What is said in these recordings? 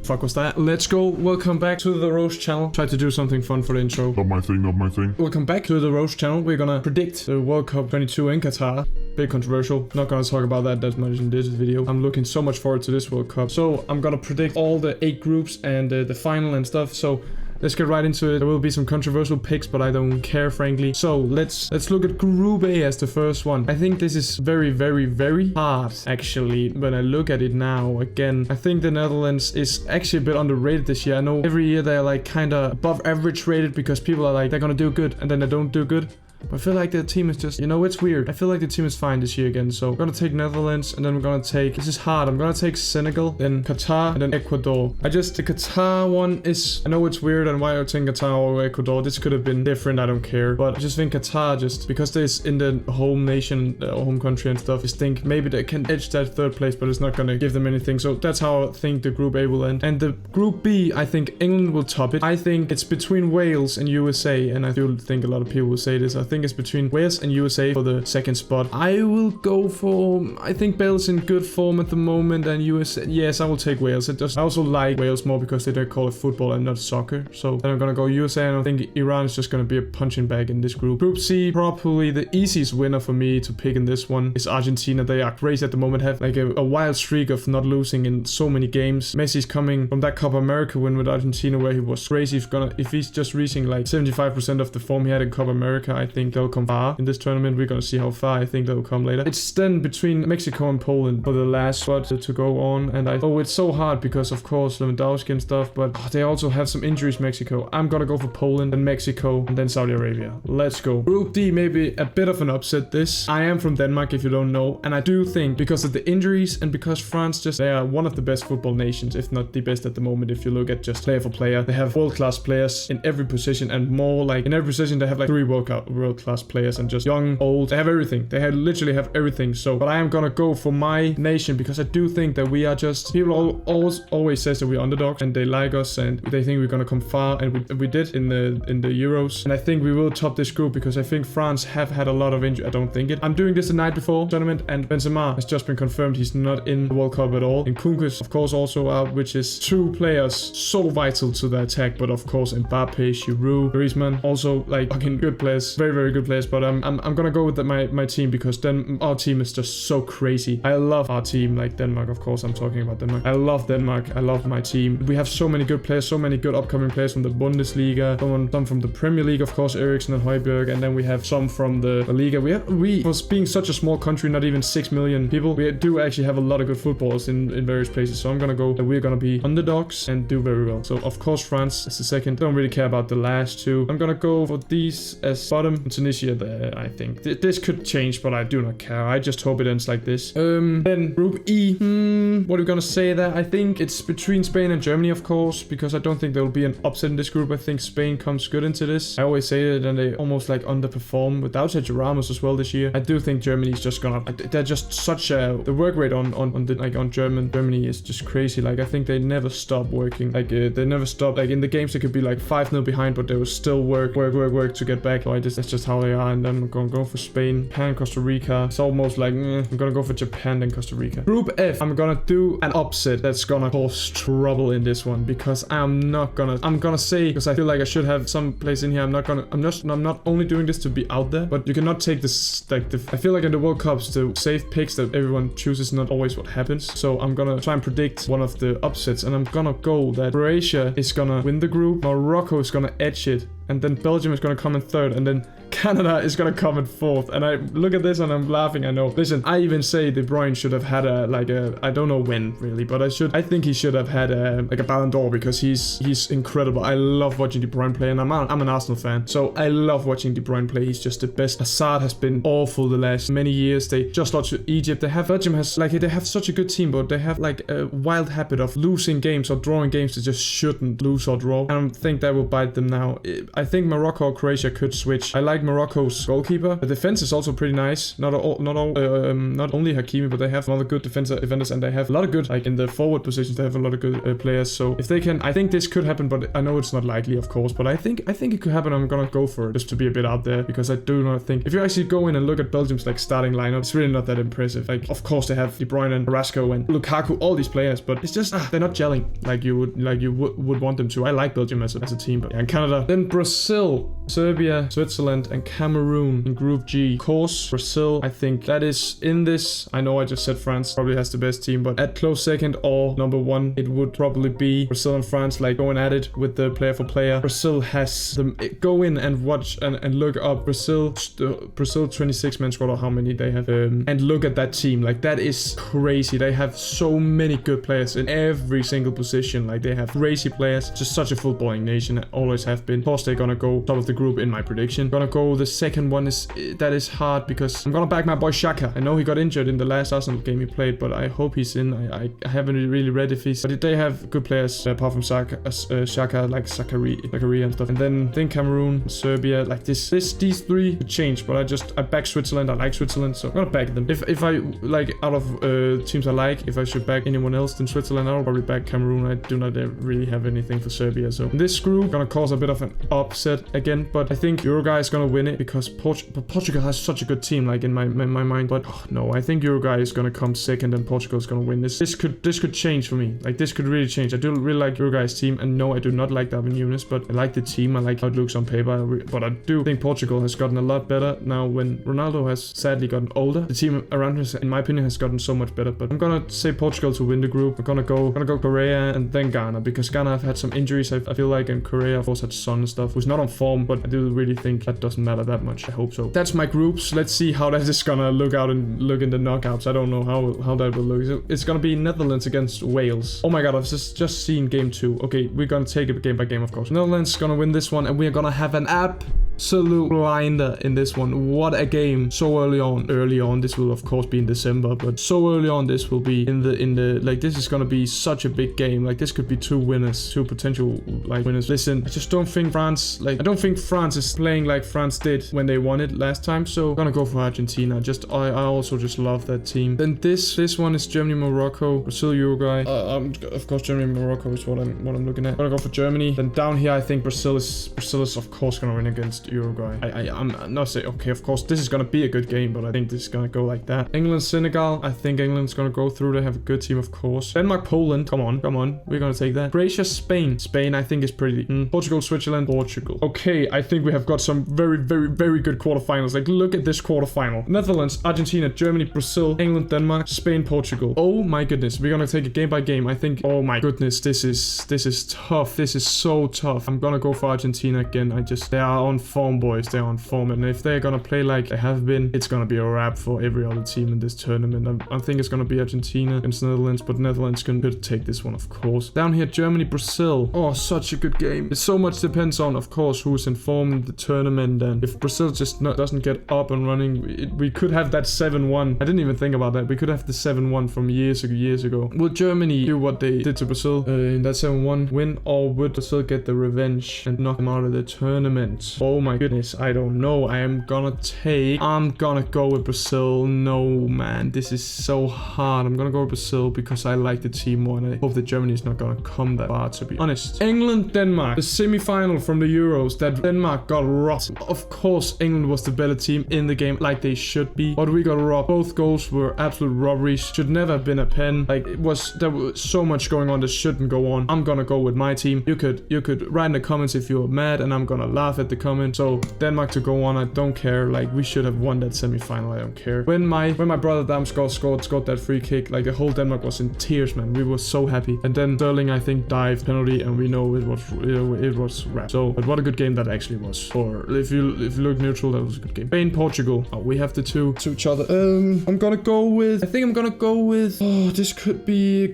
Fuck was that? Let's go. Welcome back to the Roast channel. Try to do something fun for the intro. Not my thing, not my thing. Welcome back to the Roast channel. We're gonna predict the World Cup 22 in Qatar. Bit controversial. Not gonna talk about that much in this video. I'm looking so much forward to this World Cup. So I'm gonna predict all the 8 groups and the final and stuff. So let's get right into it. There will be some controversial picks, but I don't care, frankly. So let's look at Group A as the first one. I think this is very hard, actually. When I look at it now, again, I think the Netherlands is actually a bit underrated this year. I know every year they're like kind of above average rated because people are like, they're gonna do good, and then they don't do good. But I feel like the team is just, you know, it's weird. I feel like the team is fine this year again. So we're gonna take Netherlands, and then we're gonna take, this is hard. I'm gonna take Senegal, then Qatar, and then Ecuador. The Qatar one is, I know it's weird, and why I would think Qatar or Ecuador. This could have been different, I don't care. But I just think Qatar, just because they're in the home nation, home country and stuff, just think maybe they can edge that 3rd place, but it's not gonna give them anything. So that's how I think the Group A will end. And the Group B, I think England will top it. I think it's between Wales and USA, and I do think a lot of people will say this. I think it's between Wales and USA for the 2nd spot. I will go for, I think Wales in good form at the moment, and USA, yes, I will take Wales. I also like Wales more because they don't call it football and not soccer. So then I'm gonna go USA, and I think Iran is just gonna be a punching bag in this group. Group C, probably the easiest winner for me to pick in this one is Argentina. They are crazy at the moment, have like a wild streak of not losing in so many games. Messi's coming from that Copa America win with Argentina where he was crazy. If he's just reaching like 75% of the form he had in Copa America, I think they'll come far in this tournament. We're gonna see how far. I think they'll come later. It's then between Mexico and Poland for the last spot to go on, and it's so hard because of course Lewandowski and stuff, but they also have some injuries, Mexico. I'm gonna go for Poland and Mexico and then Saudi Arabia. Let's go. Group D, maybe a bit of an upset this. I am from Denmark, if you don't know, and I do think because of the injuries and because France they are one of the best football nations, if not the best at the moment. If you look at just player for player, they have world-class players in every position, and more like in every position they have like 3 world-class players, and just young, old, they have everything. They literally have everything. So, but I am gonna go for my nation because I do think that we are just, people always says that we're underdogs and they like us and they think we're gonna come far, and we did in the Euros, and I think we will top this group because I think France have had a lot of injury. I don't think it. I'm doing this the night before tournament, and Benzema has just been confirmed he's not in the World Cup at all. And Kunkus, of course, also out, which is 2 players so vital to the attack. But of course, Mbappe, Giroud, Griezmann, also like fucking good players, very good players. But I'm gonna go with my team because then our team is just so crazy. I love our team, like Denmark, of course. I'm talking about Denmark. I love Denmark. I love my team. We have so many good players, so many good upcoming players from the Bundesliga, some from the Premier League, of course, Eriksen and Højbjerg, and then we have some from the Liga. We for being such a small country, not even 6 million people, we do actually have a lot of good footballers in various places. So I'm gonna go that we're gonna be underdogs and do very well. So of course France is the 2nd. Don't really care about the last 2. I'm gonna go for these as bottom. Tunisia there, I think. This could change, but I do not care. I just hope it ends like this. Then Group E. What are we gonna say there? I think it's between Spain and Germany, of course, because I don't think there will be an upset in this group. I think Spain comes good into this. I always say it, and they almost like underperform without Sergio Ramos as well this year. I do think Germany's just gonna, they're just such a, the work rate on Germany is just crazy. Like I think they never stop working. Like they never stop. Like in the games they could be like 5-0 behind, but they will still work to get back. So that's just how they are. And then I'm gonna go for Spain, Japan, Costa Rica. It's almost like I'm gonna go for Japan then Costa Rica. Group F, I'm gonna do an upset that's gonna cause trouble in this one because I'm gonna say, because I feel like I should have some place in here. I'm not only doing this to be out there, but you cannot take this like I feel like in the World Cups the safe picks that everyone chooses not always what happens. So I'm gonna try and predict one of the upsets, and I'm gonna go that Croatia is gonna win the group, Morocco is gonna edge it, and then Belgium is gonna come in 3rd, and then Canada is gonna come in 4th. And I look at this and I'm laughing, I know. Listen, I even say De Bruyne should have had I don't know when really, but I think he should have had a Ballon d'Or because he's incredible. I love watching De Bruyne play, and I'm an Arsenal fan, so I love watching De Bruyne play. He's just the best. Hazard has been awful the last many years. They just lost to Egypt. Belgium has they have such a good team, but they have like a wild habit of losing games or drawing games they just shouldn't lose or draw. And I think that will bite them now. I think Morocco or Croatia could switch. I like like Morocco's goalkeeper. The defense is also pretty nice. Not only Hakimi, but they have other good defenders, and they have a lot of good, like in the forward positions, they have a lot of good players. So if they can, I think this could happen, but I know it's not likely, of course. But I think it could happen. I'm gonna go for it just to be a bit out there, because I do not think if you actually go in and look at Belgium's like starting lineup, it's really not that impressive. Like, of course they have De Bruyne and Carrasco and Lukaku, all these players, but it's just they're not gelling like you would want them to. I like Belgium as a team, but yeah, and Canada. Then Brazil, Serbia, Switzerland, and Cameroon in Group G. Of course, Brazil, I think that is in this. I know I just said France probably has the best team, but at close second or number one, it would probably be Brazil and France, like going at it with the player for player. Brazil has them. Go in and watch and look up Brazil 26-man squad, or how many they have, and look at that team. Like, that is crazy. They have so many good players in every single position. Like, they have crazy players. Just such a footballing nation, always have been. Of course, they're gonna go top of the group in my prediction. Gonna go the second one that is hard, because I'm gonna back my boy Xhaka. I know he got injured in the last Arsenal game he played, but I hope he's in. I haven't really read if he's, but they have good players apart from Xhaka, like Zakaria and stuff. And then Cameroon, Serbia, like these three could change, but I back Switzerland. I like Switzerland, so I'm gonna back them. If I like, out of teams I like, if I should back anyone else than Switzerland, I'll probably back Cameroon. I do not really have anything for Serbia, so in this group gonna cause a bit of an upset again, but I think Uruguay is gonna win it, because Portugal has such a good team, like in my mind. But no, I think Uruguay is gonna come second and Portugal is gonna win this. This could change for me. Like, this could really change. I do really like Uruguay's team, and no, I do not like Darwin Núñez, but I like the team. I like how it looks on paper. But I do think Portugal has gotten a lot better now when Ronaldo has sadly gotten older. The team around us, in my opinion, has gotten so much better. But I'm gonna say Portugal to win the group. I'm gonna go Korea and then Ghana, because Ghana have had some injuries, I feel like, and Korea of course had Son and stuff, who's not on form, but I do really think that doesn't matter that much. I hope so. That's my groups. Let's see how that is gonna look in the knockouts. I don't know how that will look. It's gonna be Netherlands against Wales. Oh my god, I've just seen game 2. Okay, we're gonna take it game by game, of course. Netherlands gonna win this one, and we're gonna have an absolute blinder in this one. What a game so early on. This will of course be in December, but so early on this will be in the like, this is gonna be such a big game. Like, this could be two potential like winners. Listen, I just don't think France, like, I don't think France is playing like France did when they won it last time, so I'm gonna go for Argentina. I also just love that team. Then this one is Germany, Morocco, Brazil, Uruguay. Of course Germany, Morocco is what I'm looking at. I'm gonna go for Germany. Then down here I think Brazil is of course gonna win against Uruguay. I'm not saying, okay, of course this is gonna be a good game, but I think this is gonna go like that. England, Senegal, I think England's gonna go through. They have a good team, of course. Denmark, Poland, come on, we're gonna take that. Croatia, Spain I think is pretty. Portugal, Switzerland, Portugal. Okay, I think we have got some very good quarterfinals. Like, look at this quarterfinal. Netherlands, Argentina, Germany, Brazil, England, Denmark, Spain, Portugal. Oh my goodness, we're gonna take it game by game. I think, oh my goodness, this is tough. This is so tough. I'm gonna go for Argentina again. They are on form, boys. They're on form, and if they're gonna play like they have been, it's gonna be a wrap for every other team in this tournament. I think it's gonna be Argentina against Netherlands, but Netherlands can take this one, of course. Down here, Germany, Brazil. Oh, such a good game. It so much depends on, of course, who's in form in the tournament, and if Brazil just doesn't get up and running, we could have that 7-1. I didn't even think about that. We could have the 7-1 from years ago. Will Germany do what they did to Brazil in that 7-1 win, or would Brazil get the revenge and knock them out of the tournament? Oh my goodness, I don't know. I'm gonna go with Brazil. No, man, this is so hard. I'm gonna go with Brazil because I like the team more, and I hope that Germany is not gonna come that far, to be honest. England, Denmark, the semi-final from the Euros that Denmark got robbed. Of course, England was the better team in the game, like they should be, but we got robbed. Both goals were absolute robberies. Should never have been a pen. Like, there was so much going on that shouldn't go on. I'm gonna go with my team. You could write in the comments if you're mad, and I'm gonna laugh at the comment. So Denmark to go on, I don't care. Like, we should have won that semi-final. I don't care. When my brother Damsgaard scored that free kick, like, the whole Denmark was in tears, man. We were so happy. And then Sterling, I think, dived penalty, and we know it was wrapped. So, but what a good game that actually was. Or if you look neutral, that was a good game. Spain, Portugal. Oh, we have the two to each other. I'm gonna go with. Oh, this could be a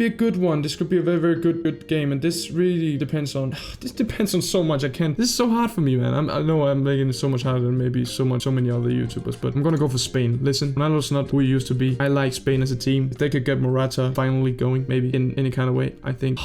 good one. This could be a very good game, and this really depends on. This depends on so much. This is so hard for me, man. I know I'm making it so much harder than maybe so many other YouTubers, but I'm gonna go for Spain. Listen, Ronaldo's not who he used to be. I like Spain as a team. If they could get Morata finally going, maybe in any kind of way, I think.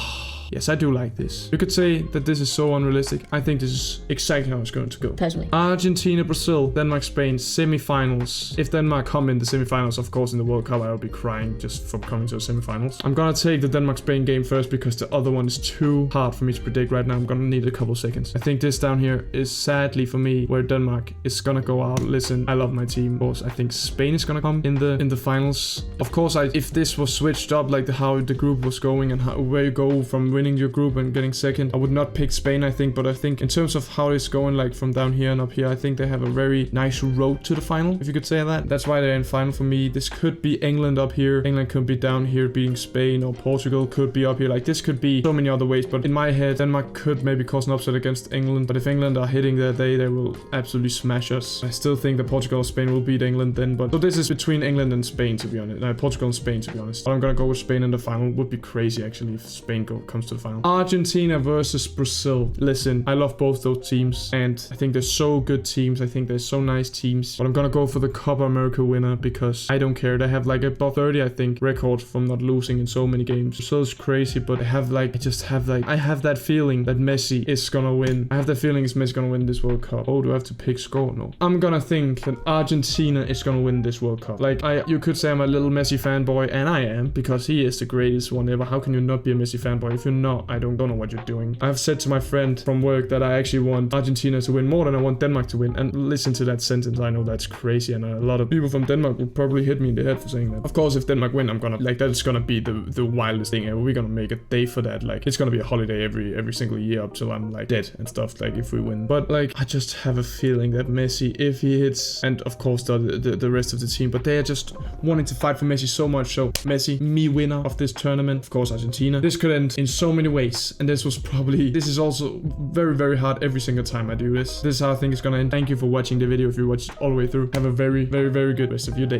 Yes, I do like this. You could say that this is so unrealistic. I think this is exactly how it's going to go. Personally. Argentina, Brazil, Denmark, Spain, semi-finals. If Denmark come in the semi-finals, of course, in the World Cup, I will be crying just from coming to the semi-finals. I'm gonna take the Denmark-Spain game first because the other one is too hard for me to predict right now. I'm gonna need a couple seconds. I think this down here is sadly for me where Denmark is gonna go out. Listen, I love my team. Of course, I think Spain is gonna come in the finals. Of course, if this was switched up like how the group was going and where you go from winning your group and getting second, I would not pick Spain, I think. But I think in terms of how it's going like from down here and up here, I think they have a very nice road to the final, if you could say that. That's why they're in final for me. This could be England up here. England could be down here beating Spain, or Portugal could be up here. Like this could be so many other ways. But in my head, Denmark could maybe cause an upset against England. But if England are hitting their day, they will absolutely smash us. I still think that Portugal or Spain will beat England then. But so this is between England and Spain, to be honest. Portugal and Spain, to be honest. But I'm gonna go with Spain in the final. Would be crazy actually if Spain comes to the final. Argentina versus Brazil. Listen, I love both those teams, and I think they're so good teams. I think they're so nice teams. But I'm gonna go for the Copa America winner because I don't care. They have like above 30, I think, record from not losing in so many games. So it's crazy, but I have that feeling that Messi is gonna win. I have that feeling Messi gonna win this World Cup. Oh, do I have to pick score? No. I'm gonna think that Argentina is gonna win this World Cup. Like you could say I'm a little Messi fanboy, and I am, because he is the greatest one ever. How can you not be a Messi fanboy? If you're not, I don't know what you're doing. I've said to my friend from work that I actually want Argentina to win more than I want Denmark to win. And listen to that sentence. I know that's crazy, and a lot of people from Denmark would probably hit me in the head for saying that. Of course, if Denmark win, I'm gonna like that's gonna be the wildest thing ever. We're gonna make a day for that. Like it's gonna be a holiday every single year up till I'm like dead and stuff. Like if we win, but like I just have a feeling that Messi, if he hits, and of course the rest of the team, but they are just wanting to fight for Messi so much. So Messi, me winner of this tournament. Of course, Argentina. This could end in so many ways, and this is also very, very hard every single time I do this. This is how I think it's gonna end. Thank you for watching the video. If you watched all the way through, have a very, very, very good rest of your day.